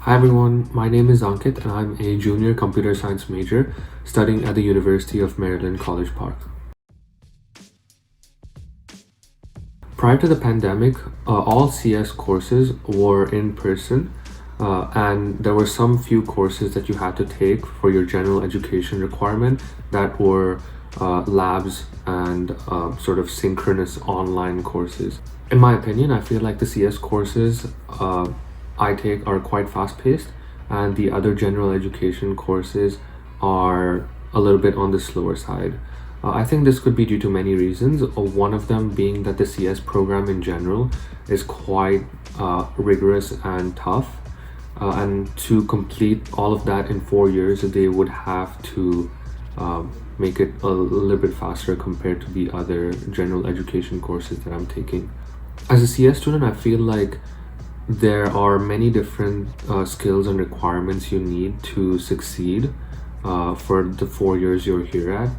Hi everyone, my name is Ankit and I'm a junior computer science major studying at the University of Maryland, College Park. Prior to the pandemic, all CS courses were in person, and there were some few courses that you had to take for your general education requirement that were labs and sort of synchronous online courses. In my opinion, I feel like the CS courses I take are quite fast paced, and the other general education courses are a little bit on the slower side. I think this could be due to many reasons. One of them being that the CS program in general is quite rigorous and tough. And to complete all of that in 4 years, they would have to make it a little bit faster compared to the other general education courses that I'm taking. As a CS student, I feel like there are many different skills and requirements you need to succeed for the 4 years you're here at.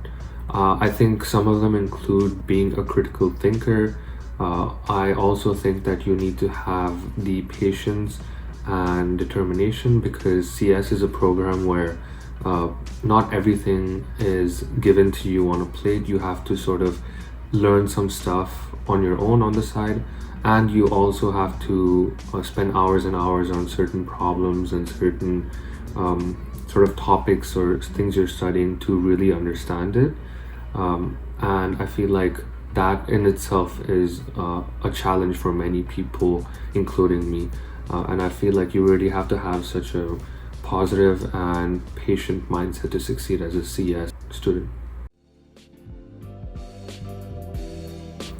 I think some of them include being a critical thinker. I also think that you need to have the patience and determination, because CS is a program where not everything is given to you on a plate. You have to sort of learn some stuff on your own on the side, and you also have to spend hours and hours on certain problems and certain sort of topics or things you're studying to really understand it. And I feel like that in itself is a challenge for many people, including me. And I feel like you really have to have such a positive and patient mindset to succeed as a CS student.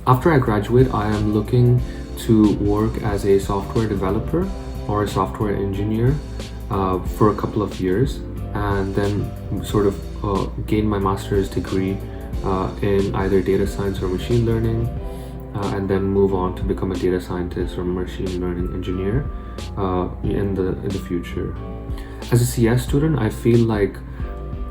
After I graduate, I am looking to work as a software developer or a software engineer for a couple of years, and then sort of gain my master's degree in either data science or machine learning, and then move on to become a data scientist or machine learning engineer in the future. As a CS student, I feel like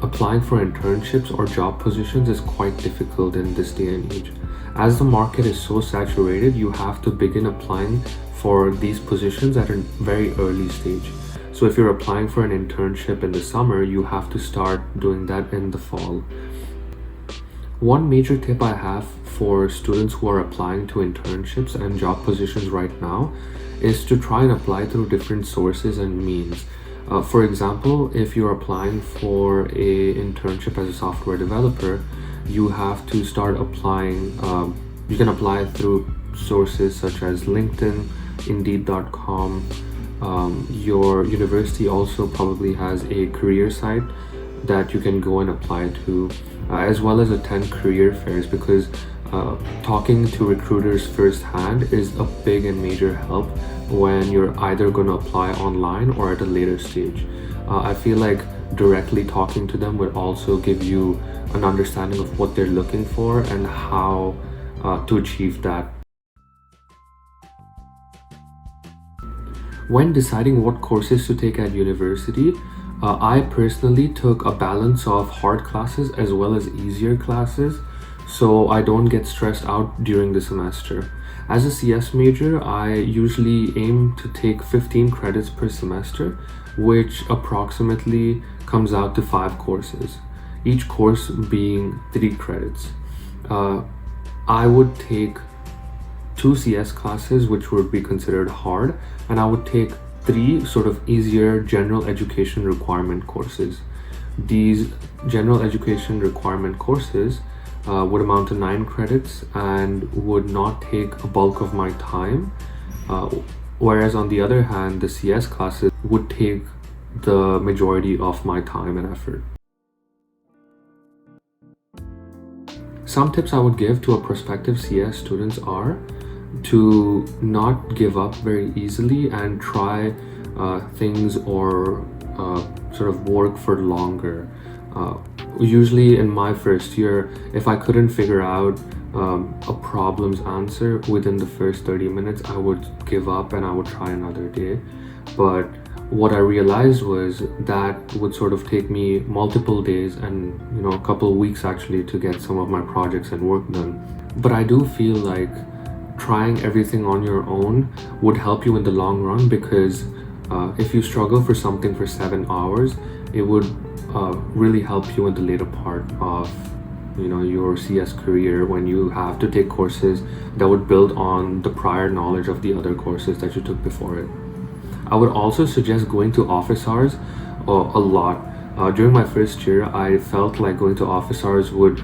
applying for internships or job positions is quite difficult in this day and age. As the market is so saturated, you have to begin applying for these positions at a very early stage. So if you're applying for an internship in the summer, you have to start doing that in the fall. One major tip I have for students who are applying to internships and job positions right now is to try and apply through different sources and means. For example, if you're applying for a internship as a software developer, you have to start applying. You can apply through sources such as LinkedIn, Indeed.com. Your university also probably has a career site that you can go and apply to, as well as attend career fairs, because talking to recruiters firsthand is a big and major help when you're either going to apply online or at a later stage. I feel like directly talking to them would also give you an understanding of what they're looking for and how to achieve that. When deciding what courses to take at university, I personally took a balance of hard classes as well as easier classes, so I don't get stressed out during the semester. As a CS major, I usually aim to take 15 credits per semester, which approximately comes out to 5 courses, each course being 3 credits. I would take 2 CS classes, which would be considered hard, and I would take 3 sort of easier general education requirement courses. These general education requirement courses would amount to 9 credits and would not take a bulk of my time, whereas on the other hand, the CS classes would take the majority of my time and effort. Some tips I would give to a prospective CS students are to not give up very easily and try things or sort of work for longer. Usually in my first year, if I couldn't figure out a problem's answer within the first 30 minutes, I would give up and I would try another day. But what I realized was that would sort of take me multiple days and a couple of weeks actually to get some of my projects and work done. But I do feel like trying everything on your own would help you in the long run, because If you struggle for something for 7 hours, it would really help you in the later part of your CS career, when you have to take courses that would build on the prior knowledge of the other courses that you took before it. I would also suggest going to office hours a lot. During my first year, I felt like going to office hours would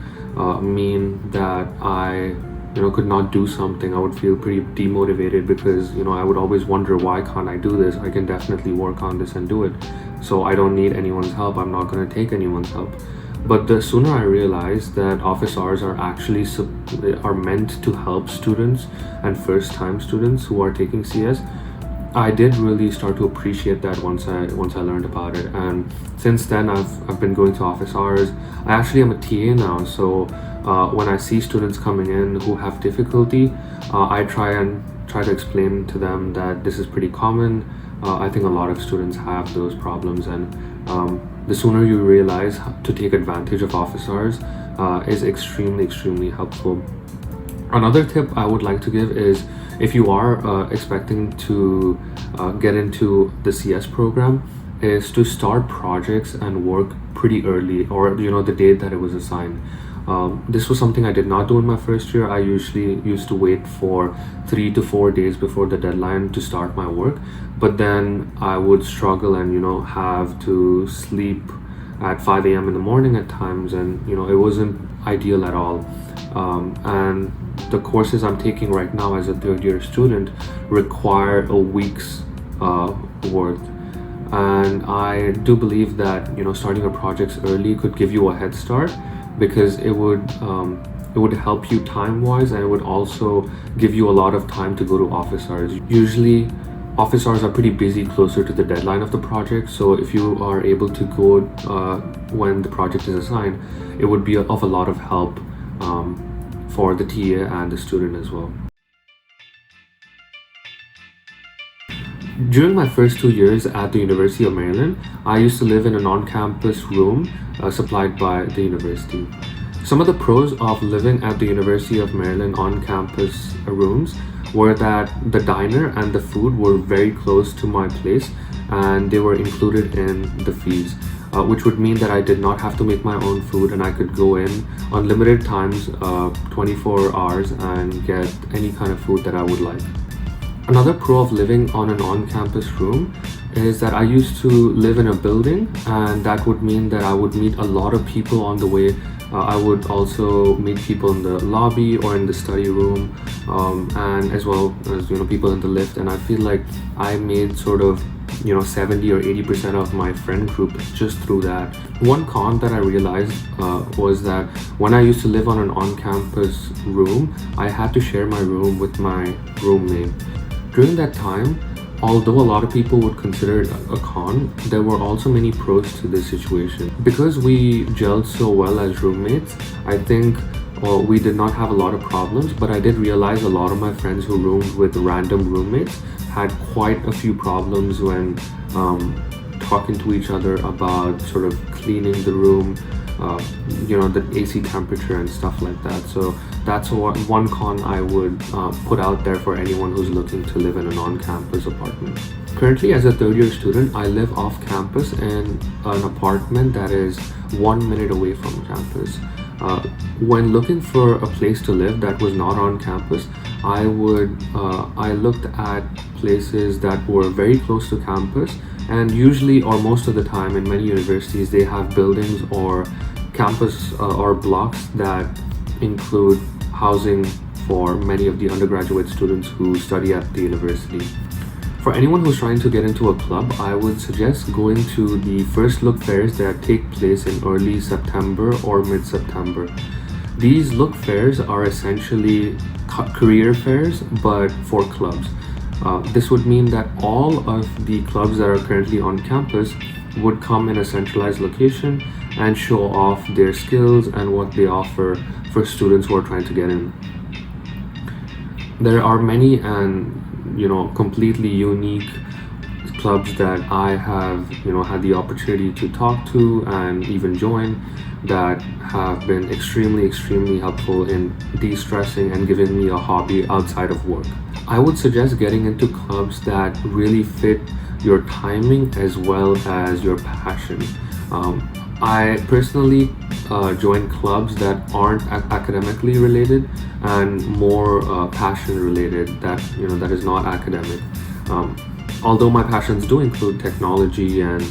mean that I could not do something. I would feel pretty demotivated because I would always wonder, why can't I do this? I can definitely work on this and do it. So I don't need anyone's help. I'm not going to take anyone's help. But the sooner I realized that office hours are actually are meant to help students and first-time students who are taking CS, I did really start to appreciate that once I learned about it. And since then, I've been going to office hours. I actually am a TA now, so when I see students coming in who have difficulty, I try to explain to them that this is pretty common. I think a lot of students have those problems, and the sooner you realize to take advantage of office hours is extremely helpful. Another tip I would like to give is, if you are expecting to get into the CS program, is to start projects and work pretty early, or the date that it was assigned. This was something I did not do in my first year. I usually used to wait for 3 to 4 days before the deadline to start my work, but then I would struggle and have to sleep at 5 a.m. in the morning at times, and it wasn't ideal at all. And the courses I'm taking right now as a third year student require a week's worth, and I do believe that starting a projects early could give you a head start, because it would help you time wise, and it would also give you a lot of time to go to office hours. Usually office hours are pretty busy closer to the deadline of the project, so if you are able to go when the project is assigned, it would be of a lot of help for the TA and the student as well. During my first 2 years at the University of Maryland, I used to live in an on-campus room supplied by the university. Some of the pros of living at the University of Maryland on-campus rooms were that the diner and the food were very close to my place, and they were included in the fees, which would mean that I did not have to make my own food, and I could go in on limited times, 24 hours, and get any kind of food that I would like. Another pro of living on an on-campus room is that I used to live in a building, and that would mean that I would meet a lot of people on the way. I would also meet people in the lobby or in the study room, and as well as people in the lift. And I feel like I made sort of 70 or 80% of my friend group just through that. One con that I realized was that when I used to live on an on-campus room, I had to share my room with my roommate. During that time, although a lot of people would consider it a con, there were also many pros to this situation. Because we gelled so well as roommates, I think we did not have a lot of problems, but I did realize a lot of my friends who roomed with random roommates had quite a few problems when talking to each other about sort of cleaning the room, the AC temperature and stuff like that. So that's one con I would put out there for anyone who's looking to live in an on-campus apartment. Currently, as a third year student, I live off campus in an apartment that is 1 minute away from campus. When looking for a place to live that was not on campus, I looked at places that were very close to campus, and usually, or most of the time in many universities, they have buildings or campus or blocks that include housing for many of the undergraduate students who study at the university. For anyone who's trying to get into a club, I would suggest going to the first look fairs that take place in early September or mid-September. These look fairs are essentially career fairs, but for clubs. This would mean that all of the clubs that are currently on campus would come in a centralized location and show off their skills and what they offer for students who are trying to get in. There are many and completely unique clubs that I have had the opportunity to talk to and even join, that have been extremely helpful in de-stressing and giving me a hobby outside of work. I would suggest getting into clubs that really fit your timing as well as your passion. I personally join clubs that aren't academically related and more passion related, that is not academic. Um, Although my passions do include technology and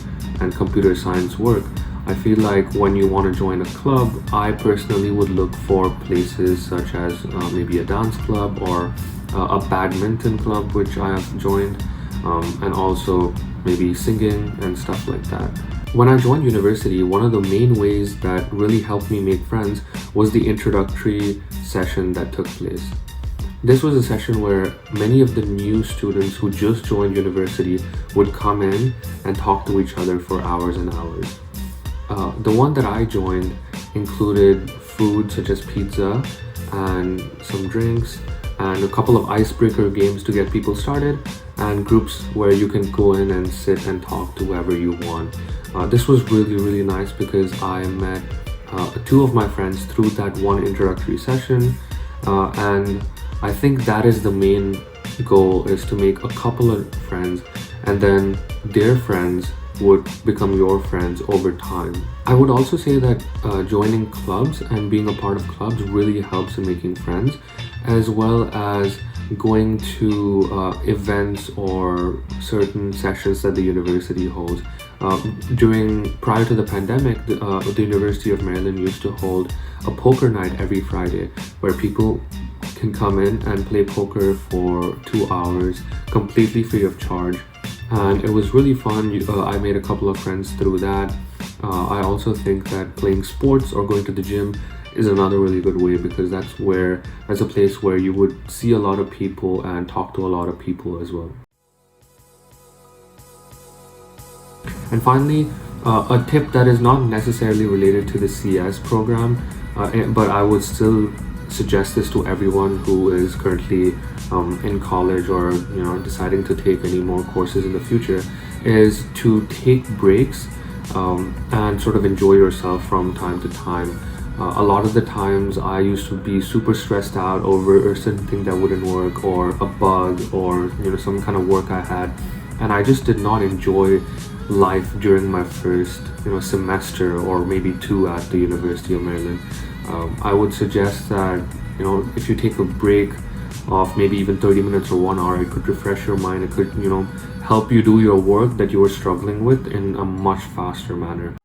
computer science work, I feel like when you want to join a club, I personally would look for places such as maybe a dance club or a badminton club, which I have joined, and also maybe singing and stuff like that. When I joined university, one of the main ways that really helped me make friends was the introductory session that took place. This was a session where many of the new students who just joined university would come in and talk to each other for hours and hours. The one that I joined included food such as pizza and some drinks and a couple of icebreaker games to get people started, and groups where you can go in and sit and talk to whoever you want. This was really, really nice because I met two of my friends through that one introductory session, and I think that is the main goal, is to make a couple of friends and then their friends would become your friends over time. I would also say that joining clubs and being a part of clubs really helps in making friends, as well as going to events or certain sessions that the university holds. Prior to the pandemic, the University of Maryland used to hold a poker night every Friday where people can come in and play poker for 2 hours completely free of charge, and it was really fun. I made a couple of friends through that. I also think that playing sports or going to the gym is another really good way, because that's a place where you would see a lot of people and talk to a lot of people as well. And finally, a tip that is not necessarily related to the CS program, but I would still suggest this to everyone who is currently in college or deciding to take any more courses in the future, is to take breaks and sort of enjoy yourself from time to time. A lot of the times I used to be super stressed out over a certain thing that wouldn't work, or a bug, or some kind of work I had, and I just did not enjoy life during my first semester or maybe two at the University of Maryland. I would suggest that if you take a break of maybe even 30 minutes or 1 hour, it could refresh your mind. It could help you do your work that you were struggling with in a much faster manner.